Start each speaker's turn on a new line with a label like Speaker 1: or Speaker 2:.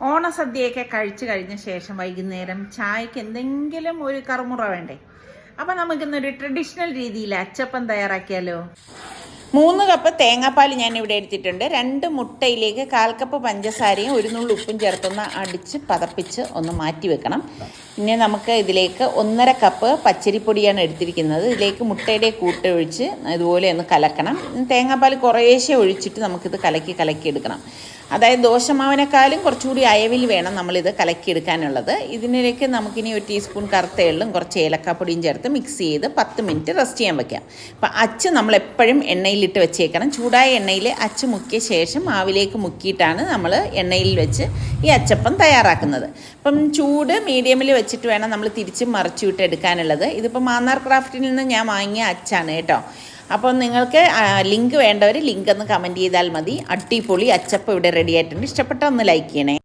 Speaker 1: ഓണസദ്യയൊക്കെ കഴിച്ചു കഴിഞ്ഞ ശേഷം വൈകുന്നേരം ചായക്ക് എന്തെങ്കിലും ഒരു കറുമുറ വേണ്ടേ? അപ്പം നമുക്കിന്നൊരു ട്രഡീഷണൽ രീതിയിൽ അച്ചപ്പം തയ്യാറാക്കിയാലോ? 3 കപ്പ് തേങ്ങാപ്പാൽ ഞാൻ ഇവിടെ എടുത്തിട്ടുണ്ട്. 2 മുട്ടയിലേക്ക് 1/4 കപ്പ് പഞ്ചസാരയും 1 നുള്ളി ഉപ്പും ചേർത്തൊന്ന് അടിച്ച് പതപ്പിച്ച് ഒന്ന് മാറ്റി വെക്കണം. പിന്നെ നമുക്ക് ഇതിലേക്ക് 1/2 കപ്പ് പച്ചരിപ്പൊടിയാണ് എടുത്തിരിക്കുന്നത്. ഇതിലേക്ക് മുട്ടയുടെ കൂട്ട് ഒഴിച്ച് ഇതുപോലെ ഒന്ന് കലക്കണം. തേങ്ങാപ്പാൽ കുറേശ്ശെ ഒഴിച്ചിട്ട് നമുക്കിത് കലക്കി എടുക്കണം. അതായത് ദോശമാവിനേക്കാളും കുറച്ചുകൂടി അയവിൽ വേണം നമ്മളിത് കലക്കിയെടുക്കാനുള്ളത്. ഇതിലേക്ക് നമുക്കിനി 1 ടീസ്പൂൺ കറുത്ത എള്ളും കുറച്ച് ഏലക്കാപ്പൊടിയും ചേർത്ത് മിക്സ് ചെയ്ത് 10 മിനിറ്റ് റെസ്റ്റ് ചെയ്യാൻ വയ്ക്കാം. അപ്പം അച്ച് നമ്മളെപ്പോഴും എണ്ണയിലിട്ട് വെച്ചേക്കണം. ചൂടായ എണ്ണയിൽ അച്ച് മുക്കിയ ശേഷം മാവിലേക്ക് മുക്കിയിട്ടാണ് നമ്മൾ എണ്ണയിൽ വെച്ച് ഈ അച്ചപ്പം തയ്യാറാക്കുന്നത്. അപ്പം ചൂട് മീഡിയമിൽ വെച്ചിട്ട് വേണം നമ്മൾ തിരിച്ചും മറിച്ചു വിട്ട് എടുക്കാനുള്ളത്. ഇതിപ്പോൾ മാന്നാർ ക്രാഫ്റ്റിൽ നിന്ന് ഞാൻ വാങ്ങിയ അച്ചാണ് കേട്ടോ. അപ്പോൾ നിങ്ങൾക്ക് ലിങ്ക് വേണ്ടവർ ലിങ്ക് ഒന്ന് കമൻറ്റ് ചെയ്താൽ മതി. അടിപൊളി അച്ചപ്പം ഇവിടെ റെഡി ആയിട്ടുണ്ട്. ഇഷ്ടപ്പെട്ട ഒന്ന് ലൈക്ക് ചെയ്യണേ.